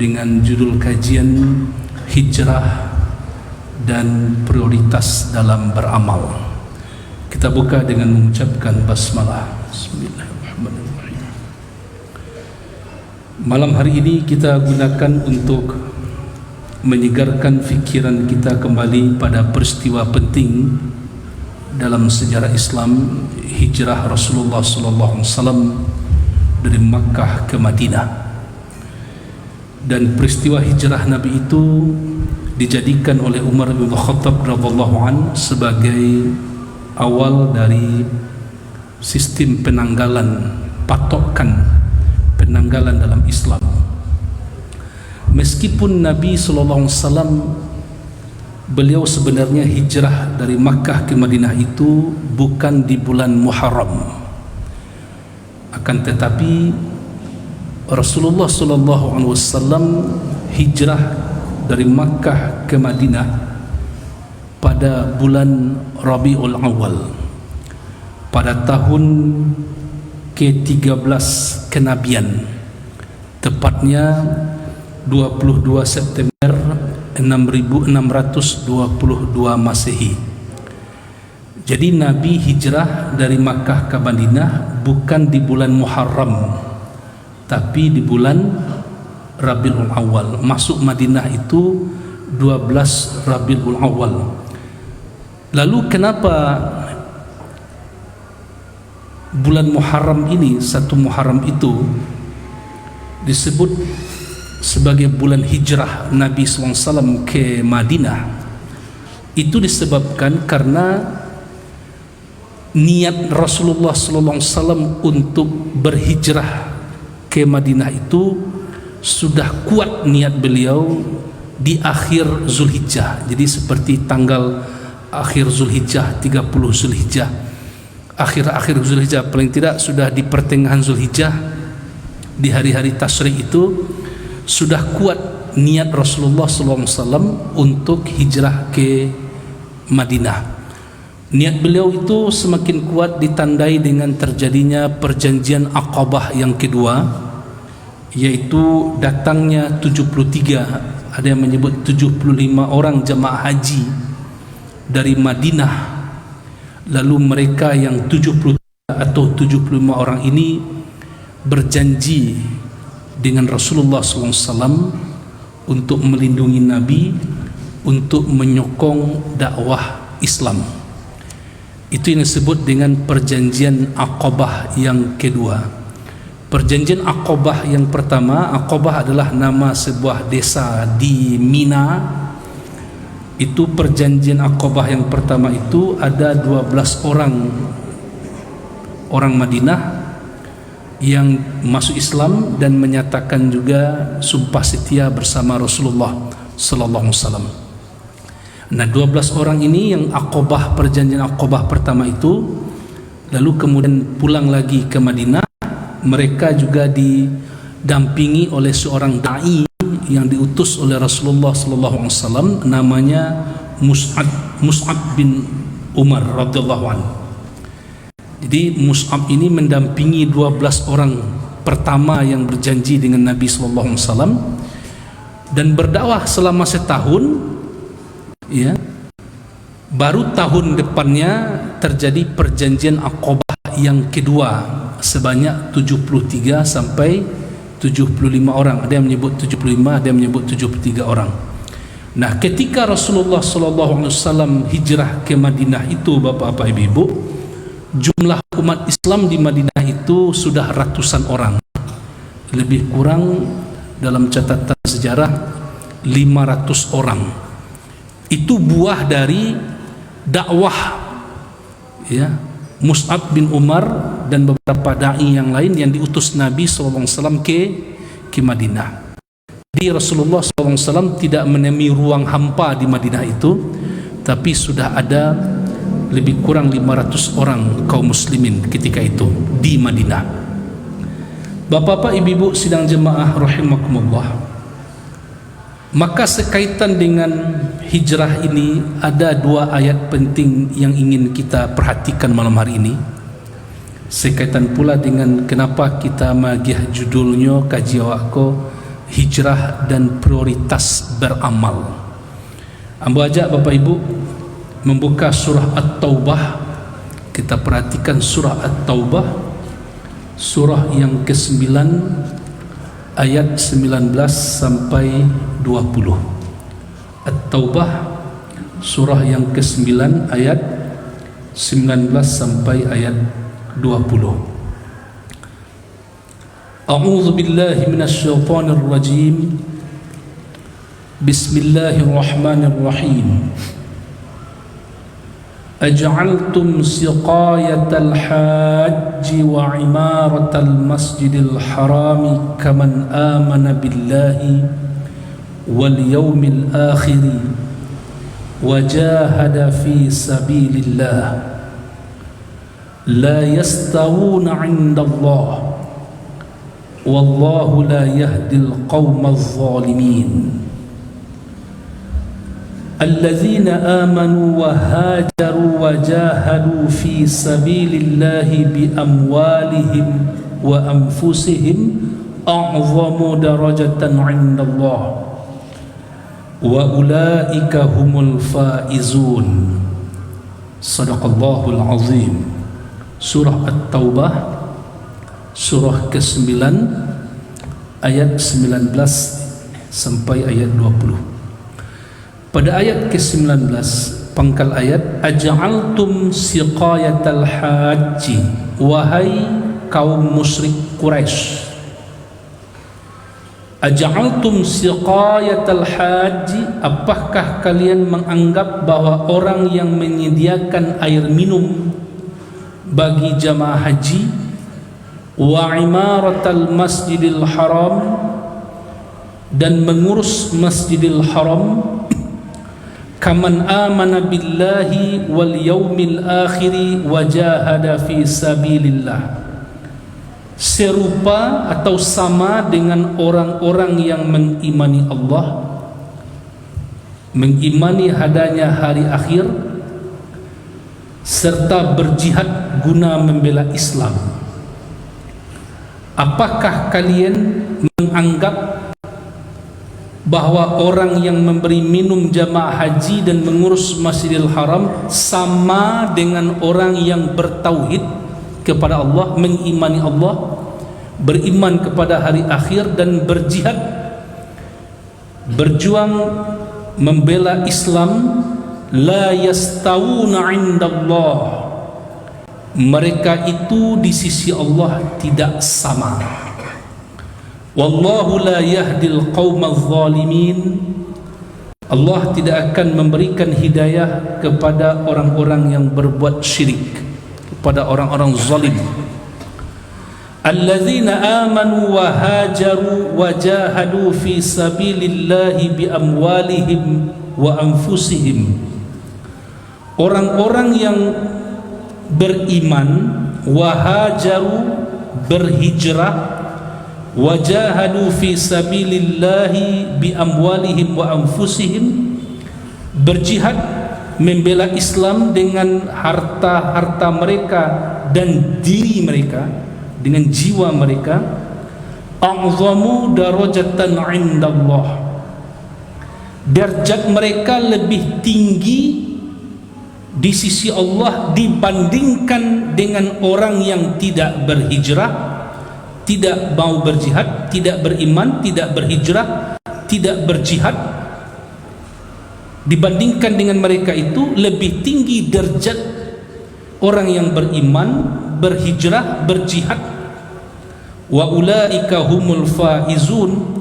dengan judul kajian hijrah dan prioritas dalam beramal. Kita buka dengan mengucapkan basmalah. Bismillahirrahmanirrahim. Malam hari ini kita gunakan untuk menyegarkan fikiran kita kembali pada peristiwa penting dalam sejarah Islam, hijrah Rasulullah SAW dari Makkah ke Madinah. Dan peristiwa hijrah Nabi itu dijadikan oleh Umar bin Khattab radhiyallahu anhu sebagai awal dari sistem penanggalan, patokan penanggalan dalam Islam. Meskipun Nabi SAW beliau sebenarnya hijrah dari Makkah ke Madinah itu bukan di bulan Muharram, akan tetapi Rasulullah SAW hijrah dari Makkah ke Madinah pada bulan Rabiul Awal pada tahun ke-13 kenabian, tepatnya 22 September 6622 Masehi. Jadi Nabi hijrah dari Makkah ke Madinah bukan di bulan Muharram, tapi di bulan Rabiul Awal. Masuk Madinah itu 12 Rabiul Awal. Lalu kenapa bulan Muharram ini, 1 Muharram itu disebut sebagai bulan hijrah Nabi SAW ke Madinah? Itu disebabkan karena niat Rasulullah SAW untuk berhijrah ke Madinah itu sudah kuat niat beliau di akhir Zulhijjah. Jadi seperti tanggal akhir Zulhijjah, 30 Zulhijjah, akhir Zulhijjah, paling tidak sudah di pertengahan Zulhijjah, di hari-hari tasyrik itu sudah kuat niat Rasulullah SAW untuk hijrah ke Madinah. Niat beliau itu semakin kuat ditandai dengan terjadinya perjanjian Aqabah yang kedua, yaitu datangnya 73, ada yang menyebut 75 orang jemaah haji dari Madinah. Lalu mereka yang 73 atau 75 orang ini berjanji dengan Rasulullah SAW untuk melindungi Nabi, untuk menyokong dakwah Islam. Itu yang disebut dengan perjanjian Aqabah yang kedua. Perjanjian Aqabah yang pertama, Aqabah adalah nama sebuah desa di Mina. Itu perjanjian Aqabah yang pertama itu ada 12 orang Madinah yang masuk Islam dan menyatakan juga sumpah setia bersama Rasulullah sallallahu alaihi wasallam. Nah, 12 orang ini yang Aqabah, perjanjian Aqabah pertama itu, lalu kemudian pulang lagi ke Madinah. Mereka juga didampingi oleh seorang dai yang diutus oleh Rasulullah sallallahu alaihi wasallam, namanya Mus'ab bin Umar radhiyallahu anhu. Jadi Mus'ab ini mendampingi 12 orang pertama yang berjanji dengan Nabi sallallahu alaihi wasallam dan berdakwah selama setahun. Ya, baru tahun depannya terjadi perjanjian Aqabah yang kedua sebanyak 73 sampai 75 orang. Ada yang menyebut 75, ada yang menyebut 73 orang. Nah, ketika Rasulullah SAW hijrah ke Madinah itu, bapak-bapak, ibu-ibu, jumlah umat Islam di Madinah itu sudah ratusan orang. Lebih kurang dalam catatan sejarah 500 orang. Itu buah dari dakwah ya Mus'ab bin Umar dan beberapa dai yang lain yang diutus Nabi SAW ke Madinah. Jadi Rasulullah SAW tidak menemui ruang hampa di Madinah itu, tapi sudah ada lebih kurang 500 orang kaum muslimin ketika itu di Madinah. Bapak-bapak, ibu-ibu sidang jemaah rahimakumullah, maka sekaitan dengan hijrah ini ada 2 ayat penting yang ingin kita perhatikan malam hari ini. Sekaitan pula dengan kenapa kita magiah judulnya kaji awakko hijrah dan prioritas beramal. Ambo ajak Bapak Ibu membuka surah At-Taubah. Kita perhatikan surah At-Taubah, surah yang ke-9 ayat 19 sampai 20. At-Taubah surah yang ke-9 ayat 19 sampai ayat 20. A'udzu billahi minasy syaithanir rajim. Bismillahirrahmanirrahim. Aj'altum siqayatal hajji wa imaratal masjidil harami kaman amana billahi wal yawmil akhir wa jahada fi sabilillah la yastawuna 'indallah wallahu la yahdil qawmaz zalimin. Alladzina amanu wa hajaru wa jahadu fi sabilillahi bi amwalihim wa anfusihim a'zamu darajatan 'indallah wa ulaika humul faizun. Sadaqallahul azim. Surah At-Taubah surah ke-9 ayat 19 sampai ayat 20. Pada ayat ke-19 pangkal ayat, aj'altum siqayatal haji, wahai kaum musyrik Quraisy, aj'altum siqayatal haji, apakah kalian menganggap bahwa orang yang menyediakan air minum bagi jamaah haji, wa imaratal masjidil haram, dan mengurus masjidil haram, kaman amana billahi wal yaumil akhiri wa jahada fi sabilillah, serupa atau sama dengan orang-orang yang mengimani Allah, mengimani hadanya hari akhir, serta berjihad guna membela Islam. Apakah kalian menganggap bahwa orang yang memberi minum jamaah haji dan mengurus Masjidil Haram sama dengan orang yang bertauhid kepada Allah, mengimani Allah, beriman kepada hari akhir dan berjihad, berjuang membela Islam? La yastawuna 'indallah, mereka itu di sisi Allah tidak sama. Wallahu la yahdil qaumaz zalimin, Allah tidak akan memberikan hidayah kepada orang-orang yang berbuat syirik, kepada orang-orang zalim. Alladzina amanu wa hajaru wa jahadu fi sabilillahi bi amwalihim wa anfusihim, orang-orang yang beriman, wahajaru, berhijrah, wajahadu fi sabilillahi bi amwalihim wa anfusihim, berjihad membela Islam dengan harta-harta mereka dan diri mereka, dengan jiwa mereka, a'zamu darajatan 'indallah, derajat mereka lebih tinggi di sisi Allah dibandingkan dengan orang yang tidak berhijrah, tidak mau berjihad, tidak beriman, tidak berhijrah, tidak berjihad. Dibandingkan dengan mereka itu lebih tinggi derajat orang yang beriman, berhijrah, berjihad. Wa ulaika humul faizun,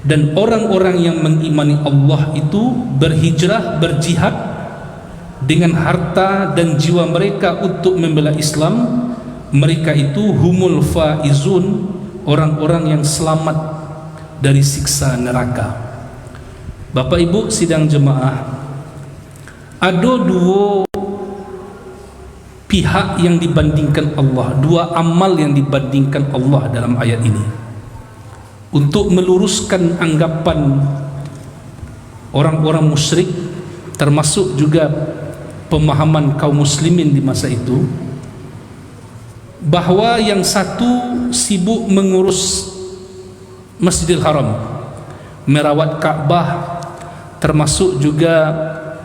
dan orang-orang yang mengimani Allah itu berhijrah, berjihad dengan harta dan jiwa mereka untuk membela Islam, mereka itu humul faizun, orang-orang yang selamat dari siksa neraka. Bapak Ibu sidang jemaah, ada dua pihak yang dibandingkan Allah, dua amal yang dibandingkan Allah dalam ayat ini untuk meluruskan anggapan orang-orang musyrik, termasuk juga pemahaman kaum muslimin di masa itu, bahwa yang satu sibuk mengurus Masjidil Haram, merawat Ka'bah, termasuk juga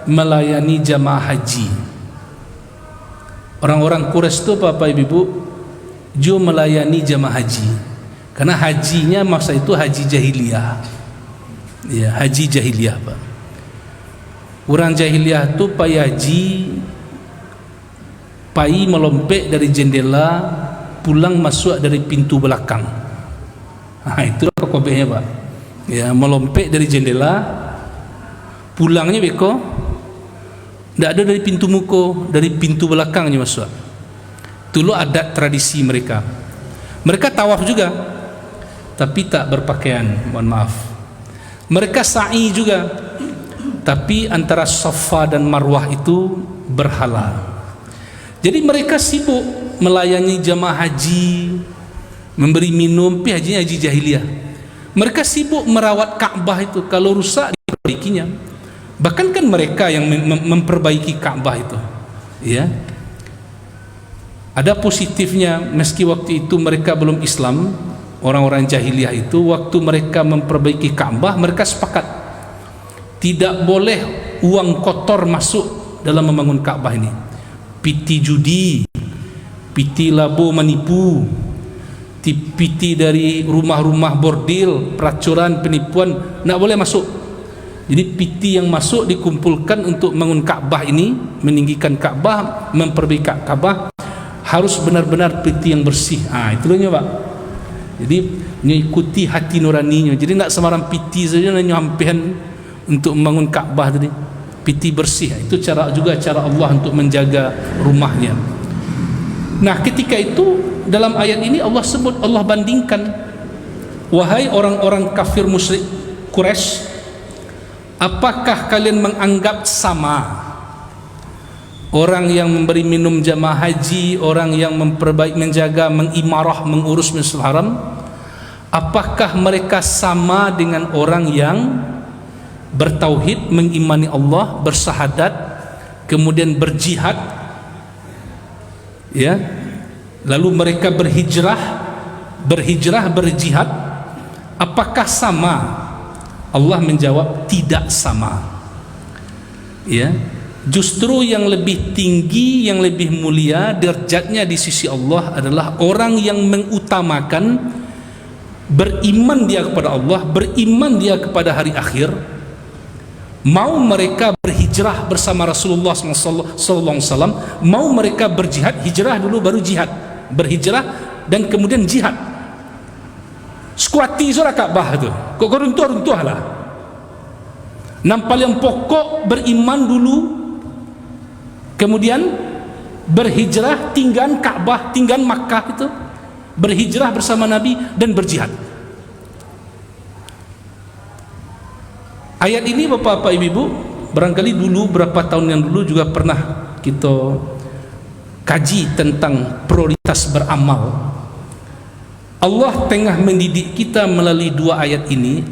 melayani jamaah haji. Orang-orang Quraisy itu Bapak Ibu juga melayani jamaah haji, karena hajinya masa itu haji jahiliyah. Ya, haji jahiliyah, Pak. Orang jahiliyah itu pai haji, pai melompek dari jendela, pulang masuk dari pintu belakang. Nah, itulah kokobehnya, Pak. Ya, melompek dari jendela, pulangnya beko tidak ada dari pintu muka, dari pintu belakangnya masuk. Itu adat tradisi mereka. Mereka tawaf juga, tapi tak berpakaian, mohon maaf. Mereka sa'i juga, tapi antara Safa dan Marwah itu berhala. Jadi mereka sibuk melayani jamaah haji, memberi minum, hajinya haji jahiliyah. Mereka sibuk merawat Ka'bah itu, kalau rusak diperbaikinya. Bahkan kan mereka yang memperbaiki Ka'bah itu, ya. Ada positifnya, meski waktu itu mereka belum Islam, orang-orang jahiliyah itu, waktu mereka memperbaiki Ka'bah, mereka sepakat tidak boleh uang kotor masuk dalam membangun Ka'bah ini. Piti judi, piti labo menipu, piti dari rumah-rumah bordil, peracuran, penipuan, tidak boleh masuk. Jadi piti yang masuk dikumpulkan untuk membangun Ka'bah ini, meninggikan Ka'bah, memperbaiki Ka'bah, harus benar-benar piti yang bersih. Itulah Pak. Jadi mengikuti hati nuraninya. Jadi tidak sembarang piti saja nyampean untuk membangun Ka'bah tadi. Piti bersih. Itu cara Allah untuk menjaga rumahnya. Nah, ketika itu dalam ayat ini Allah sebut, Allah bandingkan, wahai orang-orang kafir musyrik Quraisy, apakah kalian menganggap sama orang yang memberi minum jamaah haji, orang yang memperbaiki, menjaga, mengimarah, mengurus Masjidil Haram? Apakah mereka sama dengan orang yang bertauhid, mengimani Allah, bersahadat, kemudian berjihad, ya, lalu mereka berhijrah, berjihad? Apakah sama? Allah menjawab, tidak sama. Ya, justru yang lebih tinggi, yang lebih mulia derajatnya di sisi Allah adalah orang yang mengutamakan beriman dia kepada Allah, beriman dia kepada hari akhir, mau mereka berhijrah bersama Rasulullah SAW, mau mereka berjihad, hijrah dulu baru jihad, berhijrah dan kemudian jihad. Sekuati surah Ka'bah tu, kok runtuh lah. Nampak yang pokok beriman dulu, kemudian berhijrah, tinggal Ka'bah, tinggal Makkah itu, berhijrah bersama Nabi dan berjihad. Ayat ini Bapak Ibu, barangkali dulu berapa tahun yang dulu juga pernah kita kaji tentang prioritas beramal. Allah tengah mendidik kita melalui dua ayat ini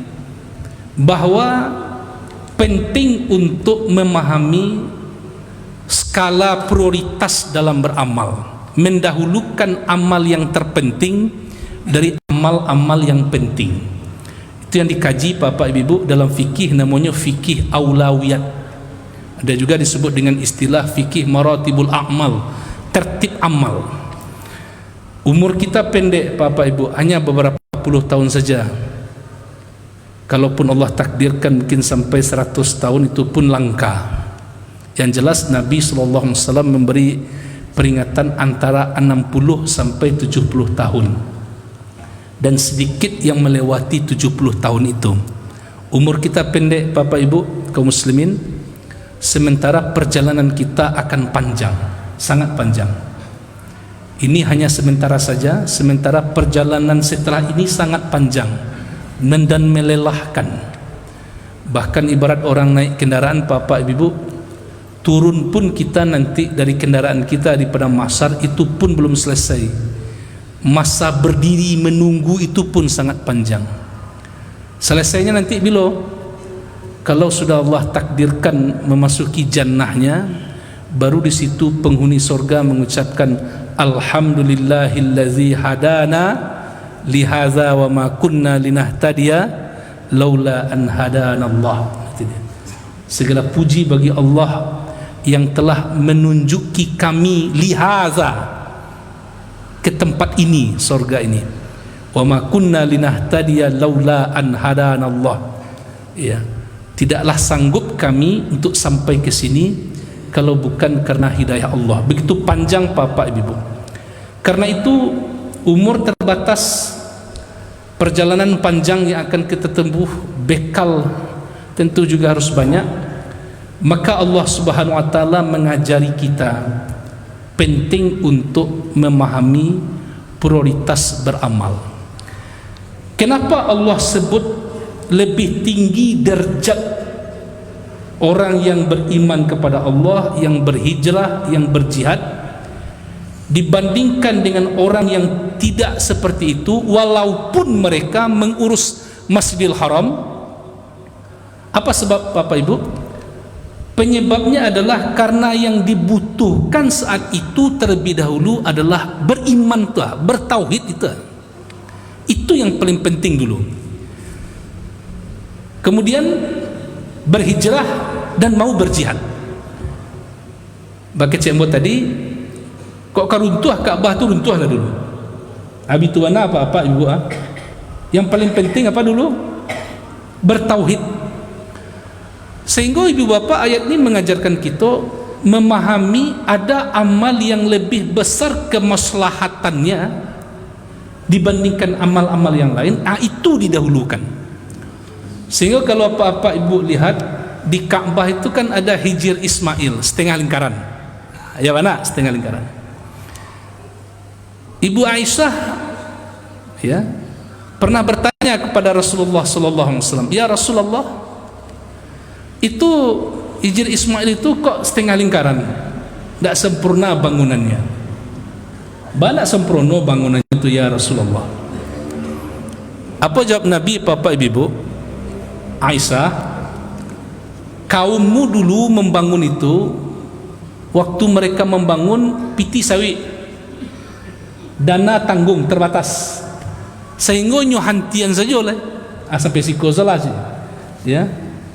bahwa penting untuk memahami skala prioritas dalam beramal, mendahulukan amal yang terpenting dari amal-amal yang penting. Itu yang dikaji Bapak Ibu dalam fikih, namanya fikih aulawiyat. Ada juga disebut dengan istilah fikih maratibul a'mal, tertib amal. Umur kita pendek Bapak Ibu, hanya beberapa puluh tahun saja. Kalaupun Allah takdirkan mungkin sampai 100 tahun, itu pun langka. Yang jelas Nabi SAW memberi peringatan antara 60 sampai 70 tahun, dan sedikit yang melewati 70 tahun itu. Umur kita pendek Bapak Ibu kaum muslimin, sementara perjalanan kita akan panjang, sangat panjang. Ini hanya sementara saja, sementara perjalanan setelah ini sangat panjang dan melelahkan. Bahkan ibarat orang naik kendaraan Bapak Ibu, turun pun kita nanti dari kendaraan kita di padang mahsyar itu pun belum selesai. Masa berdiri menunggu itu pun sangat panjang. Selesainya nanti bila? Kalau sudah Allah takdirkan memasuki jannahnya, baru di situ penghuni surga mengucapkan alhamdulillahillazi hadana lihaza wa ma kunna linahtadiya laula an hadanallah. Segala puji bagi Allah yang telah menunjuki kami lihaza, ke tempat ini, surga ini. Wa ma kunna linahtadiya laula an hadanallah. Ya, tidaklah sanggup kami untuk sampai ke sini kalau bukan karena hidayah Allah. Begitu panjang Bapak Ibu. Karena itu umur terbatas, perjalanan panjang yang akan kita tempuh, bekal tentu juga harus banyak. Maka Allah Subhanahu wa taala mengajari kita penting untuk memahami prioritas beramal. Kenapa Allah sebut lebih tinggi derajat orang yang beriman kepada Allah, yang berhijrah, yang berjihad, dibandingkan dengan orang yang tidak seperti itu, walaupun mereka mengurus Masjidil Haram? Apa sebab Bapak Ibu? Penyebabnya adalah karena yang dibutuhkan saat itu terlebih dahulu adalah beriman, bertauhid itu. Itu yang paling penting dulu. Kemudian berhijrah dan mau berjihad. Bagi cembo tadi, kok karuntuh Ka'bah tu runtuhlah dulu. Abi tuana apa Ibu? Yang paling penting apa dulu? Bertauhid. Sehingga ibu bapa ayat ini mengajarkan kita memahami ada amal yang lebih besar kemaslahatannya dibandingkan amal-amal yang lain. Itu didahulukan. Sehingga kalau apa-apa ibu lihat di Ka'bah itu kan ada Hijr Ismail setengah lingkaran. Ya mana? Setengah lingkaran. Ibu Aisyah ya pernah bertanya kepada Rasulullah sallallahu alaihi wasallam, "Ya Rasulullah, itu Hijr Ismail itu kok setengah lingkaran, tidak sempurna bangunannya." Banyak sempurna bangunannya itu ya Rasulullah. Apa jawab Nabi? Bapak Ibu, Aisyah, kaummu dulu membangun itu, waktu mereka membangun piti sawit, dana tanggung terbatas, sehingga nyohantian saja oleh sampai siko salah sih ya.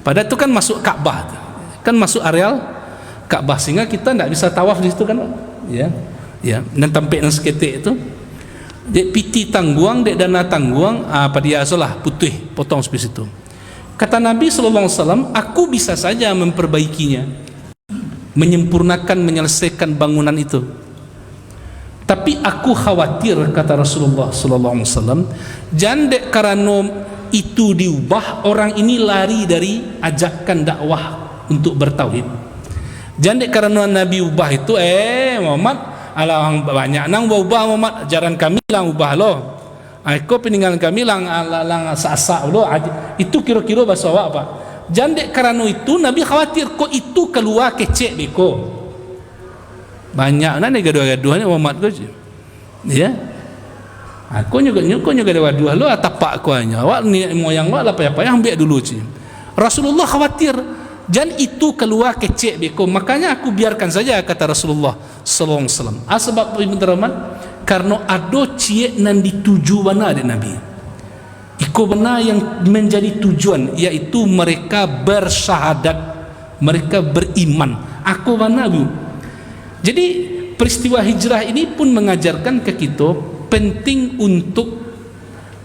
Padahal itu kan masuk Ka'bah, kan masuk areal Ka'bah, sehingga kita tidak bisa tawaf di situ kan, ya, ya. Dan tampek nang seketik itu, dek piti tangguang, dek dana tangguang, apa dia salah putih potong seperti itu. Kata Nabi sallallahu alaihi wasallam, aku bisa saja memperbaikinya, menyempurnakan, menyelesaikan bangunan itu. Tapi aku khawatir, kata Rasulullah sallallahu alaihi wasallam, jangan dek karena itu diubah, orang ini lari dari ajakan dakwah untuk bertauhid. Jangan dek karena Nabi ubah itu, Muhammad alang banyak nang ubah Muhammad, ajaran kami lang ubah lo. Aku peninggalan kami lang asa lo. Itu kira-kira bahasa awak apa? Jangan dek karena itu Nabi khawatir kok itu keluar kecek beko. Banyak nane gaduh-gaduhnya Muhammad ko. Ya. Aku juga ada dua lo tapak aku hanya awak ni moyang awak lah payah-payah ambil dulu sih. Rasulullah khawatir jangan itu keluar kecek beko, makanya aku biarkan saja, kata Rasulullah sallallahu alaihi wasallam. Sebab Ibnu Rahman, karena ada ciek nan dituju mana ada Nabi. Iko benar yang menjadi tujuan, yaitu mereka bersyahadat, mereka beriman. Aku mana Bu? Jadi peristiwa hijrah ini pun mengajarkan ke kita penting untuk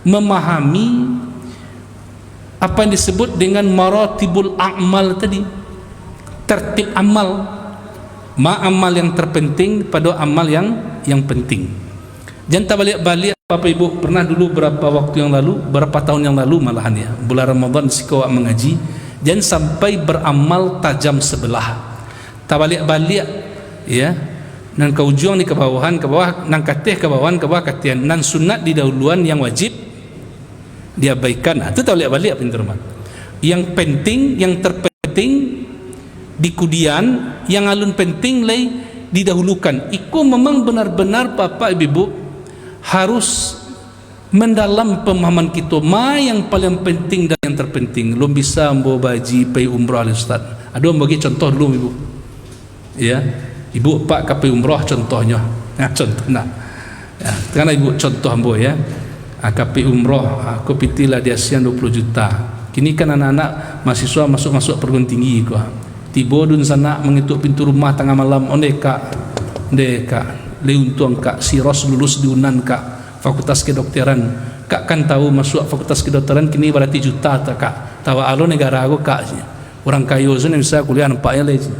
memahami apa yang disebut dengan maratibul a'mal tadi, tertib amal. Amal yang terpenting pada amal yang penting. Jangan balik-balik Bapak Ibu. Pernah dulu berapa waktu yang lalu, berapa tahun yang lalu malahan ya, bulan Ramadan sikawak mengaji, jangan sampai beramal tajam sebelah. Balik-balik ya, nan ke ujung ni ke bawah, nan katih ke bawah, katian, nan sunat di dahuluan, yang wajib diabaikan. Itu tahu lihat balik pintu rumah. Yang penting, yang terpenting di kudian, yang alun penting lay didahulukan. Iku memang benar-benar Bapak Ibu harus mendalam pemahaman kita. Yang paling penting dan yang terpenting. Belum bisa membawa baji pergi umrah oleh Ustaz. Aduh, bagi contoh dulu Ibu. Ya. Ibu Pak KP umrah contohnya, contoh nak, ya, karena ibu contoh ambo ya, KP umroh, aku pitilah di ASEAN 20 juta. Kini kan anak-anak mahasiswa masuk perguruan tinggi ko. Tiba dun sana mengetuk pintu rumah tengah malam, onde kak le untung kak si Ros lulus di Unan kak fakultas kedokteran. Kak kan tahu masuk fakultas kedokteran kini berarti juta tak kak. Tahu alo negara aku kak. Orang kayu sana bisa kuliah nampaknya lagi.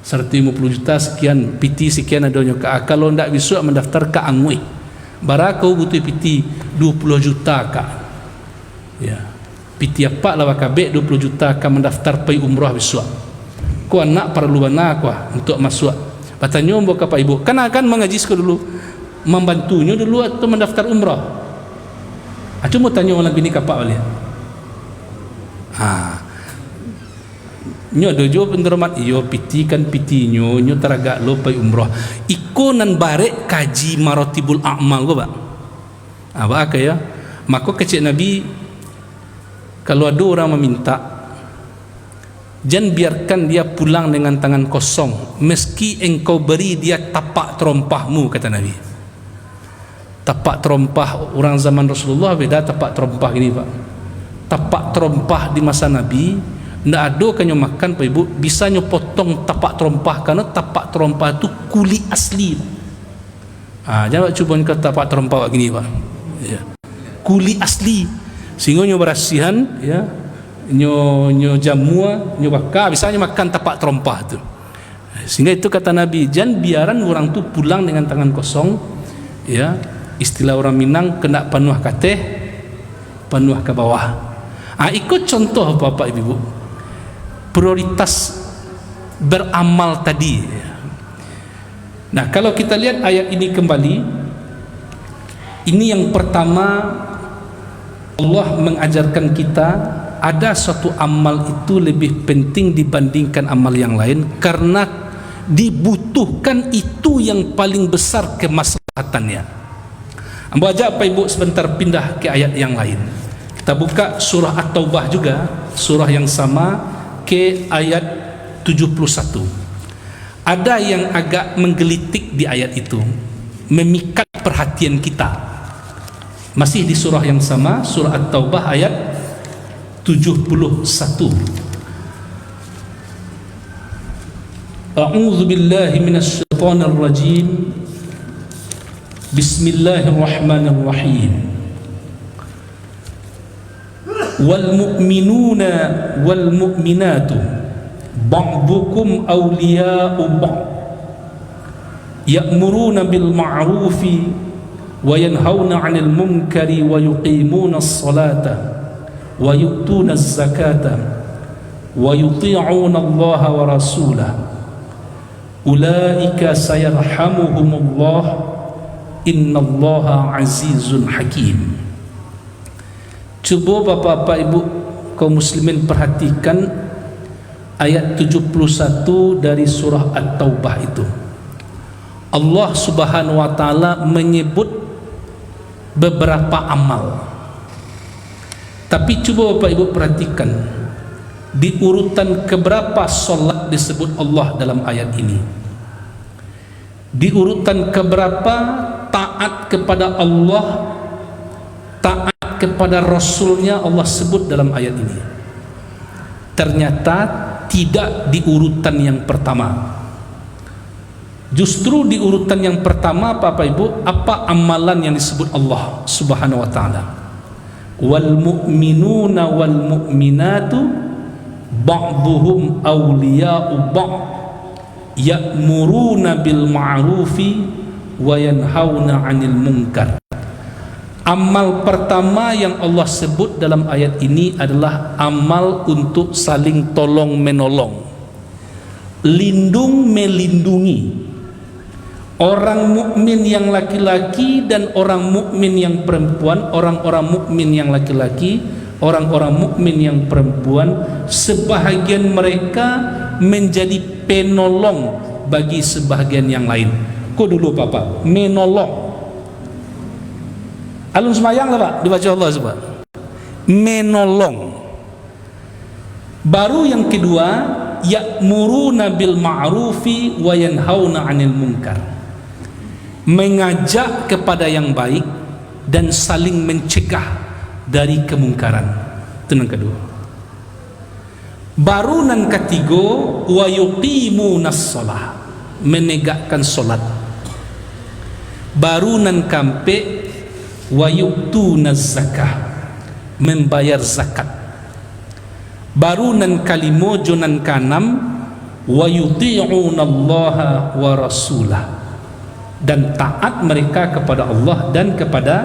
150 juta sekian, PT sekian adanya kak. Kalau ndak bisa mendaftar ke Angui. Bara kau butuh PT 20 juta kak. Ya. PT apa lah KB 20 juta kak mendaftar pai umrah besok. Kau anak perlu mana kau untuk masuk. Patanya mbok apa ibu? Kan akan mengaji sekolah dulu, membantunya dulu atau mendaftar umrah. Aku mau tanya orang bini kapak balik. Nyo dojo pendermat iyo piti kan piti nyo teragak lo pai umrah. Iko nan barek kaji maratibul a'mal go ba. Apa ya? Maka kecik Nabi kalau ada orang meminta, jangan biarkan dia pulang dengan tangan kosong meski engkau beri dia tapak terompahmu, kata Nabi. Tapak terompah orang zaman Rasulullah beda tapak terompah gini pak. Tapak terompah di masa Nabi ndak ada kan nyo makan pak ibu, bisa nyo potong tapak terompah karena tapak terompah itu kuli asli. Jangan cuba nyo tapak terompah gini pak. Ya. Kuli asli sehingga nyo berasihan ya. Nyo jamua, nyo bakar, bisa nyo makan tapak terompah tu. Sehingga itu kata Nabi, jangan biaran orang tu pulang dengan tangan kosong. Ya, istilah orang Minang kena panuh kateh, panuh ke bawah. Ikut contoh Bapak Ibu. Prioritas beramal tadi. Nah, kalau kita lihat ayat ini kembali, ini yang pertama Allah mengajarkan kita ada suatu amal itu lebih penting dibandingkan amal yang lain karena dibutuhkan itu yang paling besar kemaslahatannya. Ambo aja Pak Ibu sebentar pindah ke ayat yang lain. Kita buka surah At-Taubah juga, surah yang sama ke ayat 71. Ada yang agak menggelitik di ayat itu, memikat perhatian kita. Masih di surah yang sama, surah At-Taubah ayat 71. A'udzu billahi minasy syaithanir rajim. Bismillahirrahmanirrahim. Wal mu'minuna wal mu'minatu ba'dukum awliya'u ba'd ya'muruna bil ma'rufi wa yanhauna 'anil munkari wa yuqimuna as-salata wa yu'tuna az-zakata wa yuti'una Allah wa rasulahu ulaika sayarhamuhumullah innallaha azizun hakim. Coba Bapak-bapak Ibu kaum muslimin perhatikan ayat 71 dari surah At-Taubah itu. Allah Subhanahu wa taala menyebut beberapa amal. Tapi coba Bapak Ibu perhatikan di urutan keberapa solat disebut Allah dalam ayat ini. Di urutan keberapa taat kepada Allah, taat kepada Rasulnya Allah sebut dalam ayat ini. Ternyata tidak di urutan yang pertama. Justru di urutan yang pertama Bapak Ibu, apa amalan yang disebut Allah Subhanahu wa taala? Wal mu'minuna wal mu'minatu ba'duhum awliya'u ba'd ya'muruna bil ma'rufi wa yanhauna 'anil munkar. Amal pertama yang Allah sebut dalam ayat ini adalah amal untuk saling tolong menolong, lindung melindungi orang mukmin yang laki-laki dan orang mukmin yang perempuan, orang-orang mukmin yang laki-laki, orang-orang mukmin yang perempuan. Sebahagian mereka menjadi penolong bagi sebahagian yang lain. Kok dulu Bapak menolong? Alun semayang lah Pak, dibaca Allah sebab menolong. Baru yang kedua, ya'muruna bil ma'rufi wa yanhauna 'anil munkar. Mengajak kepada yang baik dan saling mencegah dari kemungkaran. Itu yang kedua. Baru nan ketiga, wa yuqimunas shalah, menegakkan solat. Baru nan kampe, wa yu'tunaz zakah, membayar zakat. Baru nan kalimo jonan kanam, wa yuti'unallaha wa rasulah, dan taat mereka kepada Allah dan kepada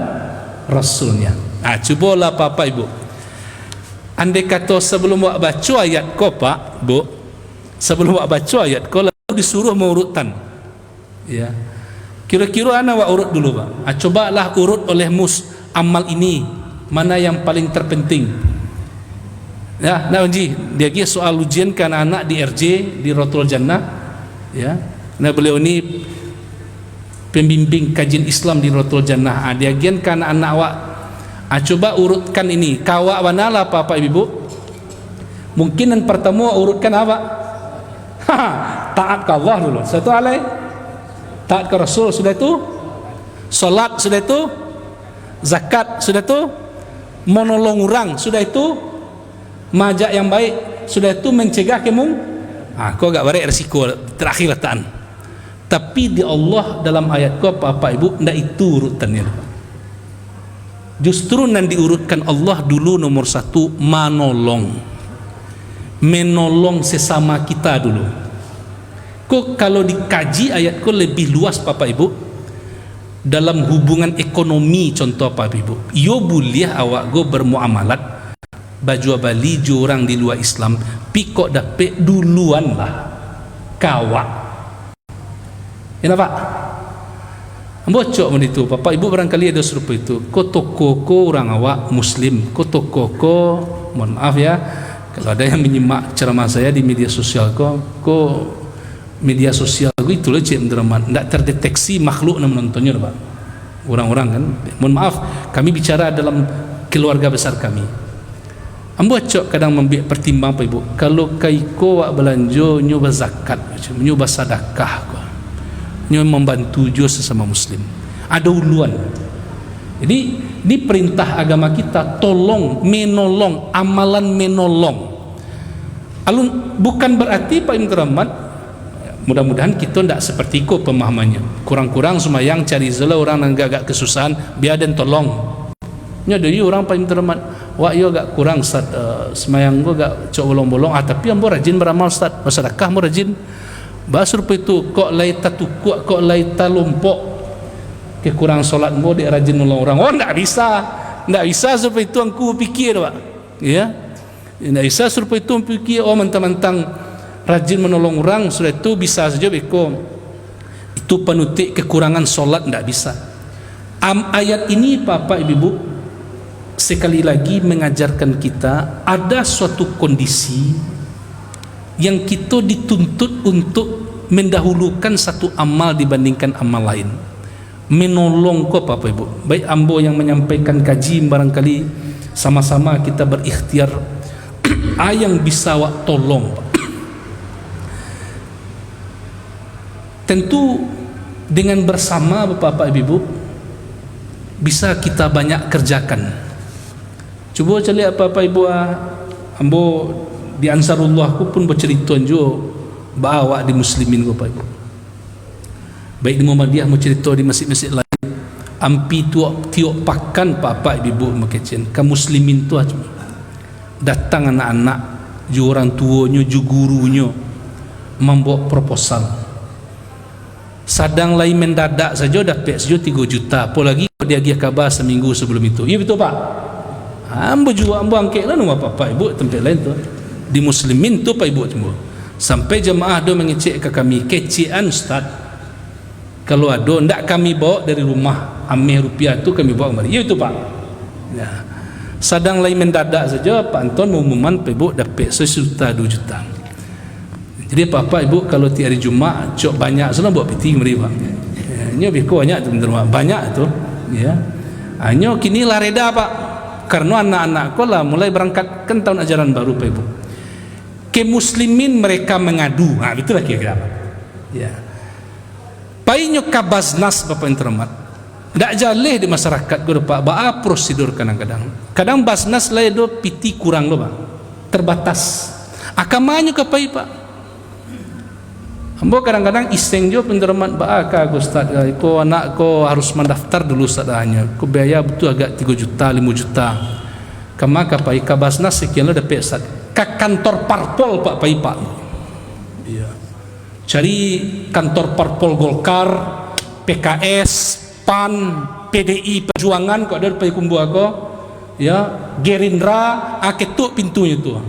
Rasulnya. Cubalah Bapak Ibu, andai kata sebelum buat baca ayat ko Pak Bu, sebelum buat baca ayat ko lalu disuruh mengurutkan, ya, kira-kira ana buat urut dulu Pak. Cobalah urut oleh amal ini mana yang paling terpenting. Ya, nah Unji, dia lagi soal ujian kan anak di RJ di Rotul Jannah, ya. Nah beliau ini pembimbing kajian Islam di Rotul Jannah. Dia gian kan anak awak. Coba urutkan ini. Kawak manalah Bapak Ibu? Mungkin yang pertama urutkan apa? Taat ke Allah dulu. Satu alai. Taat ke Rasul sudah itu. Salat sudah itu. Zakat sudah itu. Menolong orang sudah itu. Majak yang baik sudah itu. Mencegah kemung. Kau agak barik resiko terakhir letaan. Tapi di Allah dalam ayat kau Bapak Ibu, tidak itu urutannya. Justru yang diurutkan Allah dulu nomor satu, menolong sesama kita dulu. Kok kalau dikaji ayat kau lebih luas Bapak Ibu, dalam hubungan ekonomi contoh Bapak Ibu, yo boleh awak go bermuamalat baju bali jo orang di luar Islam, pikok dapet duluan lah kawak. Kenapa? Bocok pun itu Bapak Ibu barangkali ada serupa itu. Ko toko ko orang awak Muslim, ko toko ko, mohon maaf ya kalau ada yang menyimak ceramah saya di media sosial ko media sosial itu loh cik mendermat, tidak terdeteksi makhluk yang menontonnya Pak. Orang-orang kan, mohon maaf kami bicara dalam keluarga besar kami. Bocok kadang membuat pertimbang Pak Ibu, kalau kaiko wak belanja nyoba zakat, nyoba sedekah ko, nyoba membantu jo sesama Muslim, ada uluan. Jadi di perintah agama kita tolong menolong, amalan menolong. Alun bukan berarti Pak Ibn Teramat, mudah-mudahan kita tidak seperti itu pemahamannya. Kurang-kurang semayang cari zela orang yang agak kesusahan biar dan tolong. Nya dari orang Pak Ibn Teramat, wah yo agak kurang Ustaz, semayang gua agak cok bolong-bolong, tapi ambo rajin beramal Ustaz, bersedekah ambo rajin. Basur itu kok laita tukuk, kok laita lompok kekurang solat mo dia rajin nolong orang. Oh tidak bisa seperti itu aku pikir Pak, ya tidak bisa seperti itu pikir. Oh mentang-mentang rajin menolong orang sudah itu bisa saja beko itu penutik kekurangan solat, tidak bisa. Ayat ini Bapak Ibu sekali lagi mengajarkan kita ada suatu kondisi yang kita dituntut untuk mendahulukan satu amal dibandingkan amal lain. Menolong kok Bapak Ibu, baik ambo yang menyampaikan kaji barangkali sama-sama kita berikhtiar yang bisa wak tolong Pak. Tentu dengan bersama Bapak Ibu bisa kita banyak kerjakan. Cuba cari Bapak Ibu ambo di Ansarullah aku pun bercerita jo bawa di muslimin Bapak Ibu. Baik di Muhammadiyah mau cerita di masjid-masjid lain. Ampi tiok pakan Bapak Ibu makecen ke muslimin tu aja. Datang anak-anak jo orang tuanya jo gurunya membawa proposal. Sadang lain mendadak saja dapat saja 3 juta. Apalagi dia kabar seminggu sebelum itu. Ya betul Pak. Ambo juga ambo angkat lah nama Bapak Ibu tempat lain tu. Di muslimin tu Pak Ibu semua. Sampai jemaah do mengecek ke kami, kecian Ustaz. Kalau ada ndak kami bawa dari rumah, amih rupiah tu kami bawa kemari. Ya itu Pak. Ya. Sadang lain mendadak saja Pak Anton mengumuman Pak Ibu dapat 1 juta 2 juta. Jadi Bapak Ibu kalau tiap hari Jumat cok banyak sana buat piti kemari Pak. Nya biko banyak tu banyak tu. Ya. Hanya kini lah reda Pak. Karena anak-anak ko lah mulai berangkat kan tahun ajaran baru Pak Ibu. Ke muslimin mereka mengadu. Itulah kira-kira Pak. Ya. Painyo kabaznas Bapak yang terhormat. ndak jaleh di masyarakat go Pak ba prosedur kadang-kadang Basnas lah do piti kurang lo Pak, terbatas akamanyo ka pai Pak. Ambo kadang-kadang iseng jo pendermat ba ka Ustaz ko anak ko harus mendaftar dulu sadanya ko biaya betul agak 3 juta 5 juta kama ka pai ka Basnas sekian lo dapat Ustaz ka kantor parpol Pak pai Pak. Iya, cari kantor parpol Golkar, PKS, PAN, PDI Perjuangan kok ada pai kumbu ako ya, Gerindra ketuk pintunya tu.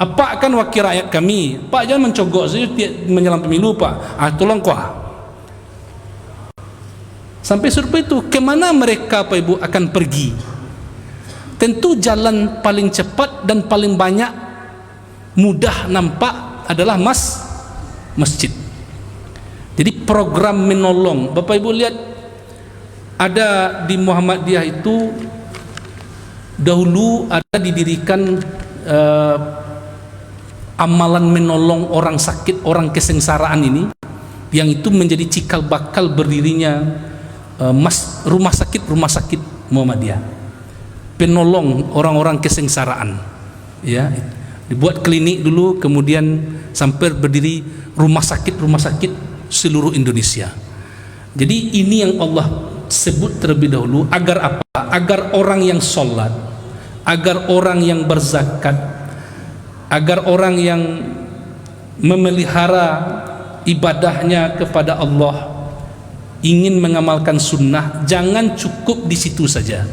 Apa kan wakil rakyat kami Pak, jangan mencogok saja menjelang pemilu Pak, tolong kuah sampai survei itu kemana mereka Pak Ibu akan pergi. Tentu jalan paling cepat dan paling banyak mudah nampak adalah masjid. Jadi program menolong Bapak Ibu lihat ada di Muhammadiyah itu dahulu ada didirikan amalan menolong orang sakit, orang kesengsaraan ini, yang itu menjadi cikal bakal berdirinya rumah sakit Muhammadiyah, penolong orang-orang kesengsaraan ya. Dibuat klinik dulu, kemudian sampai berdiri rumah sakit seluruh Indonesia. Jadi ini yang Allah sebut terlebih dahulu agar apa? Agar orang yang sholat, agar orang yang berzakat, agar orang yang memelihara ibadahnya kepada Allah, ingin mengamalkan sunnah, jangan cukup di situ saja.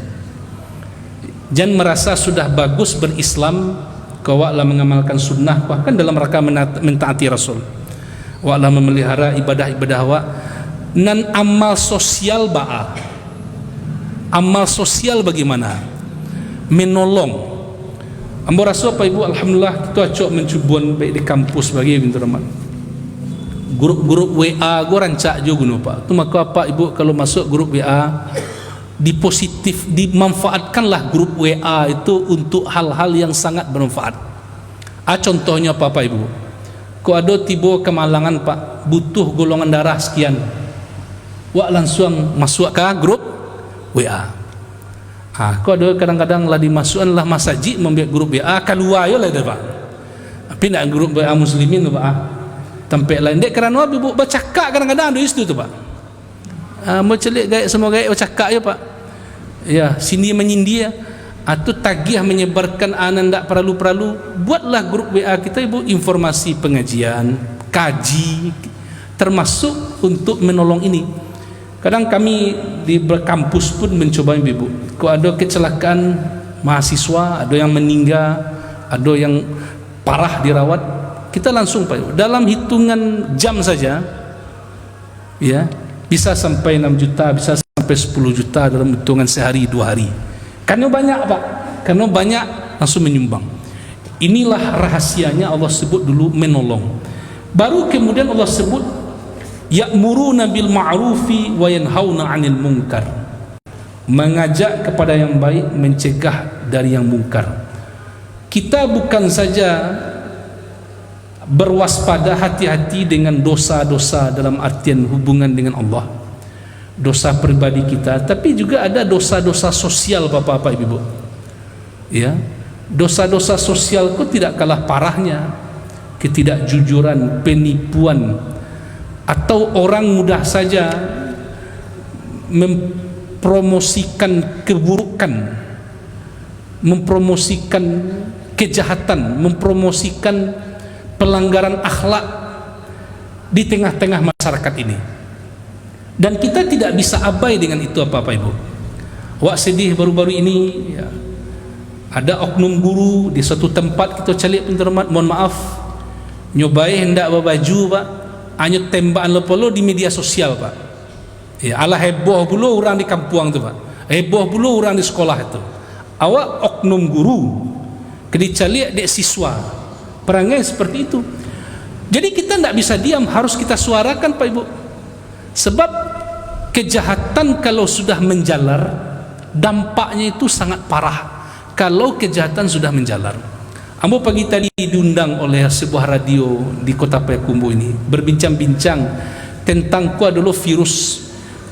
Jangan merasa sudah bagus berislam kau lah mengamalkan sunnah, bahkan dalam rangka mentaati Rasul, wa'lah memelihara ibadah-ibadah wa nan amal sosial ba'a. Amal sosial bagaimana? Menolong. Ambo rasa Pak Ibu alhamdulillah kita acok mencubuan baik di kampus bagi bintu rahmat. Grup-grup WA go rancak jo guna Pak. Tu maka Pak Ibu kalau masuk grup WA dimanfaatkanlah grup WA itu untuk hal-hal yang sangat bermanfaat. Contohnya Pak Ibu. Ko ada tiba kemalangan Pak, butuh golongan darah sekian. Wak langsung masuk ke grup WA. Kau ada kadang-kadang lah dimasukkan lah masjid membuat grup WA keluar yo lah Pak. Tapi nak grup WA muslimin tu Pak. Tempat lain dek kerana ibu bercakap kadang-kadang ada isu tu Pak. Mau celik gaya semua gaya bercakap ya Pak. Ya, sini menyindir atau tagih menyebarkan anan tak perlu-perlu. Buatlah grup WA kita Ibu, informasi pengajian, kaji, termasuk untuk menolong ini. Kadang kami di kampus pun mencoba Ibu. Kalau ada kecelakaan mahasiswa, ada yang meninggal, ada yang parah dirawat, kita langsung Pak, dalam hitungan jam saja ya, bisa sampai 6 juta, bisa sampai 10 juta dalam hitungan sehari 2 hari. Karena banyak Pak, karena banyak langsung menyumbang. Inilah rahasianya Allah sebut dulu menolong. Baru kemudian Allah sebut ya'muruna bil ma'rufi wa yanhauna 'anil munkar. Mengajak kepada yang baik, mencegah dari yang mungkar. Kita bukan saja berwaspada, hati-hati dengan dosa-dosa dalam artian hubungan dengan Allah, dosa pribadi kita, tapi juga ada dosa-dosa sosial Bapak-bapak Ibu. Ya, dosa-dosa sosial itu tidak kalah parahnya ketidakjujuran, penipuan, atau orang mudah saja mempromosikan keburukan, mempromosikan kejahatan, mempromosikan pelanggaran akhlak di tengah-tengah masyarakat ini. Dan kita tidak bisa abai dengan itu apa-apa Ibu. Wak sedih baru-baru ini ya, ada oknum guru di suatu tempat kita calik pentermat, mohon maaf, nyobai hendak berbaju Pak, hanya tembakan lepolo di media sosial Pak. Ya, ala heboh pula orang di kampung tu Pak, heboh pula orang di sekolah itu. Awak oknum guru kedicalik dek siswa, perangai seperti itu. Jadi kita tidak bisa diam, harus kita suarakan Pak Ibu. Sebab kejahatan kalau sudah menjalar, dampaknya itu sangat parah. Kalau kejahatan sudah menjalar. Ambo pagi tadi diundang oleh sebuah radio di Kota Payakumbuh ini, berbincang-bincang tentang ku dulu virus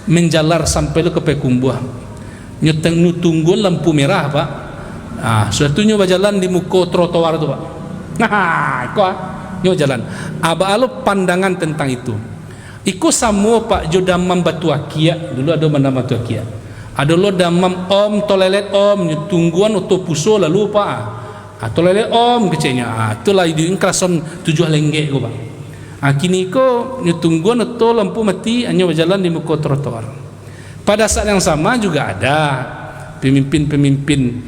menjalar sampai lu ke Pekumbuh. Tunggu lampu merah, Pak. Suatunya berjalan di muka trotoar tu, Pak. Nyo jalan. Alo pandangan tentang itu. Iku semua Pak jodamam batu akia. Dulu ada mana batu akia. Ada lo damam om tolelet om tungguan atau puso lalu Pak. Tolelet om kecenya. Itulah itu ingkrason 7 lenggek ko, Pak. Kini ko tungguan atau lampu mati hanya berjalan di muka trotoar. Pada saat yang sama juga ada pemimpin-pemimpin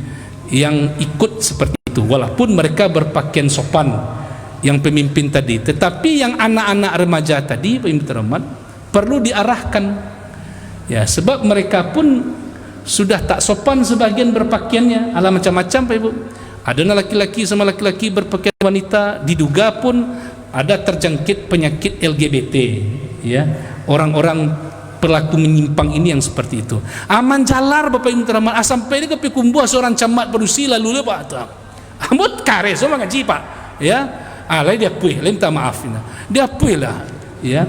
yang ikut seperti itu, walaupun mereka berpakaian sopan yang pemimpin tadi, tetapi yang anak-anak remaja tadi pemimpin perlu diarahkan ya, sebab mereka pun sudah tak sopan sebagian berpakaiannya ala macam-macam Pak Ibu. Ada laki-laki sama laki-laki berpakaian wanita, diduga pun ada terjangkit penyakit LGBT ya, orang-orang pelaku menyimpang ini yang seperti itu. Aman jalar Bapak Ibu teramat sampai dia ke Pekumbuh seorang camat berusi lalu Pak tu. Amut kare semua ngaji Pak ya. Lain dia puih, lain minta maaf dia puih lah ya.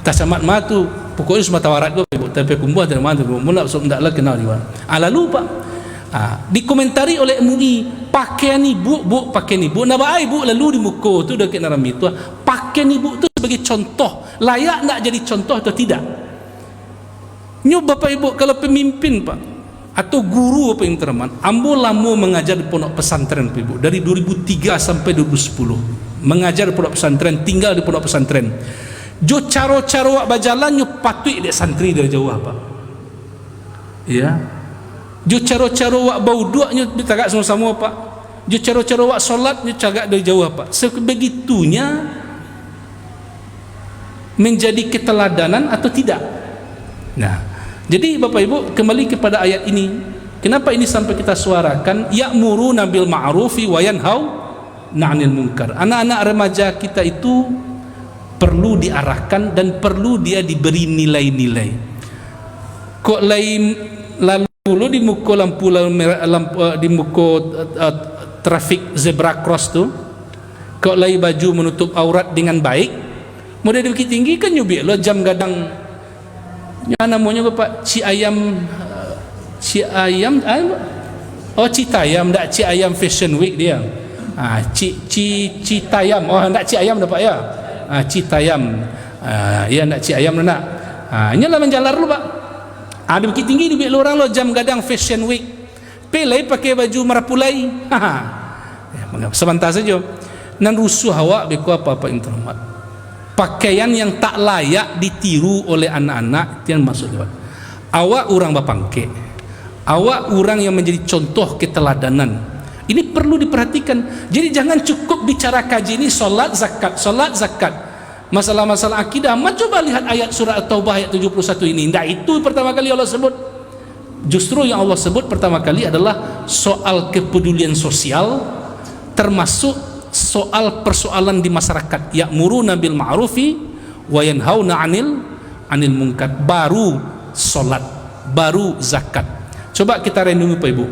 Tak camat matu pokoknya semua tawarat gua tapi Pekumbuh dari mana gua mula sok ndak lah kenal dia. Lalu Pak dikomentari oleh MUI, pakaian ibu pakaian ibu nak baik ibu lalu di muka tu dekat narami tu, pakaian ibu tu sebagai contoh, layak nak jadi contoh atau tidak? Nyo Bapak Ibu kalau pemimpin Pak atau guru apa yang terman, ambo lama mengajar di pondok pesantren Pak Ibu dari 2003 sampai 2010 mengajar di pondok pesantren, tinggal di pondok pesantren. Jo caro-caro wak berjalan nyo patut dek santri dari jauh Pak ya. Jo caro-caro wak bau duak nyo ditagak sama-sama Pak. Jo caro-caro wak solat nyo cagak dari jauh Pak. Sebegitunya menjadi keteladanan atau tidak? Nah, jadi Bapak Ibu kembali kepada ayat ini. Kenapa ini sampai kita suarakan ya'muruna bil ma'rufi wa yanhau 'anil munkar. Anak-anak remaja kita itu perlu diarahkan dan perlu dia diberi nilai-nilai. Kok lain lalu di muka lampu di muka trafik zebra cross tu, kok lain baju menutup aurat dengan baik, model bukit tinggi kan nyubik lo jam gadang yang namanya Bapak Ciayam Citayam ndak Ciayam Fashion Week dia. Citayam ndak Ciayam dah Pak ya. Citayam ya ndak Ciayam nak. Nyalah menjalar lu Pak. Ada bukit tinggi di bik orang lo jam gadang Fashion Week. Pelai pakai baju marapulai. Sebentar saja. Nan rusuh awak beku apa-apa intermat. Pakaian yang tak layak ditiru oleh anak-anak yang masuk lewat. Awak orang bapangke, awak orang yang menjadi contoh keteladanan. Ini perlu diperhatikan. Jadi jangan cukup bicara kaji ini solat zakat, masalah-masalah akidah. Coba lihat ayat surah At-Taubah ayat 71 ini. Tidak itu pertama kali Allah sebut. Justru yang Allah sebut pertama kali adalah soal kepedulian sosial, termasuk soal persoalan di masyarakat, ya'muruna bil ma'rufi wa yanhauna 'anil munkar, baru solat, baru zakat. Coba kita renungi Pak Ibu,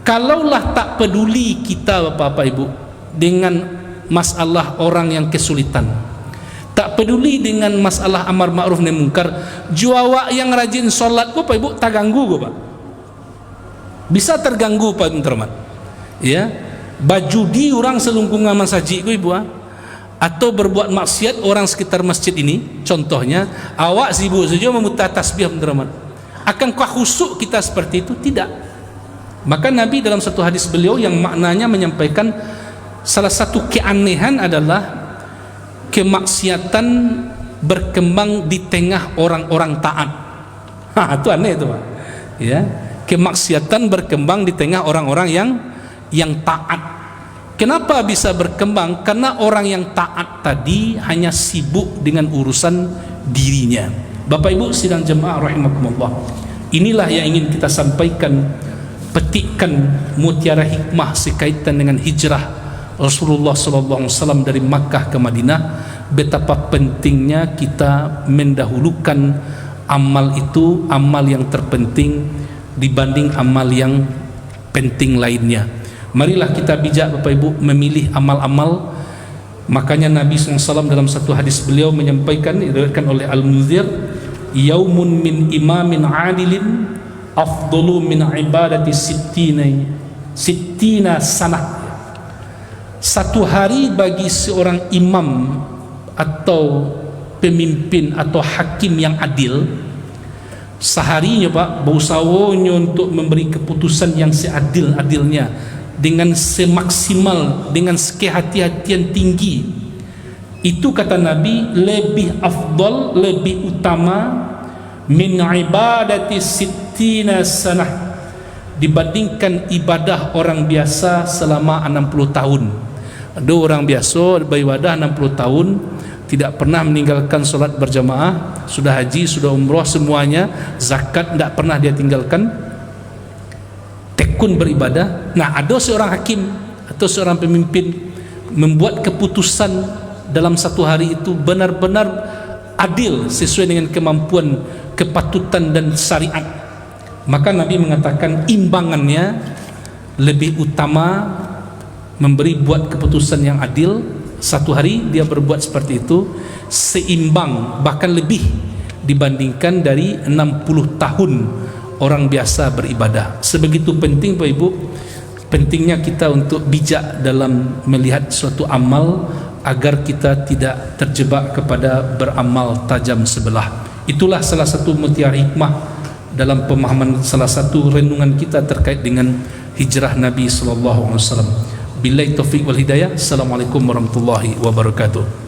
kalaulah tak peduli kita Bapak Ibu dengan masalah orang yang kesulitan, tak peduli dengan masalah amar ma'ruf nahi munkar, juawa yang rajin solat Bapak Ibu tak ganggu Pak, bisa terganggu Pak Termat ya. Baju di orang selungkungan masjid Ibu atau berbuat maksiat orang sekitar masjid ini, contohnya awak sibuk saja memutar tasbih Termat, akankah khusuk kita seperti itu? Tidak. Maka Nabi dalam satu hadis beliau yang maknanya menyampaikan salah satu keanehan adalah kemaksiatan berkembang di tengah orang-orang taat. Itu aneh itu Pak ya, kemaksiatan berkembang di tengah orang-orang yang taat. Kenapa bisa berkembang? Karena orang yang taat tadi hanya sibuk dengan urusan dirinya. Bapak Ibu sidang jemaah rahimakumullah, inilah yang ingin kita sampaikan, petikkan mutiara hikmah sekaitan dengan hijrah Rasulullah SAW dari Makkah ke Madinah. Betapa pentingnya kita mendahulukan amal itu, amal yang terpenting dibanding amal yang penting lainnya. Marilah kita bijak Bapak Ibu memilih amal-amal. Makanya Nabi SAW dalam satu hadis beliau menyampaikan, diriwayatkan oleh Al-Munzir, yaumun min imamin adilin afdalu min ibadati sittina sanah. Satu hari bagi seorang imam atau pemimpin atau hakim yang adil, seharinya Pak berusaha untuk memberi keputusan yang seadil-adilnya, dengan semaksimal, dengan sekehati-hatian tinggi. Itu kata Nabi lebih afdal, lebih utama min ibadati sittina sanah, dibandingkan ibadah orang biasa selama 60 tahun. Ada orang biasa beribadah 60 tahun, tidak pernah meninggalkan solat berjamaah, sudah haji, sudah umrah semuanya, zakat tidak pernah dia tinggalkan, tekun beribadah. Nah, ada seorang hakim atau seorang pemimpin membuat keputusan dalam satu hari itu benar-benar adil sesuai dengan kemampuan, kepatutan dan syariat, maka Nabi mengatakan imbangannya lebih utama memberi buat keputusan yang adil. Satu hari dia berbuat seperti itu seimbang, bahkan lebih dibandingkan dari 60 tahun orang biasa beribadah. Sebegitu penting Pak Ibu, pentingnya kita untuk bijak dalam melihat suatu amal agar kita tidak terjebak kepada beramal tajam sebelah. Itulah salah satu mutiara hikmah dalam pemahaman salah satu renungan kita terkait dengan hijrah Nabi sallallahu alaihi wasallam. Billahi taufiq wal hidayah. Assalamualaikum warahmatullahi wabarakatuh.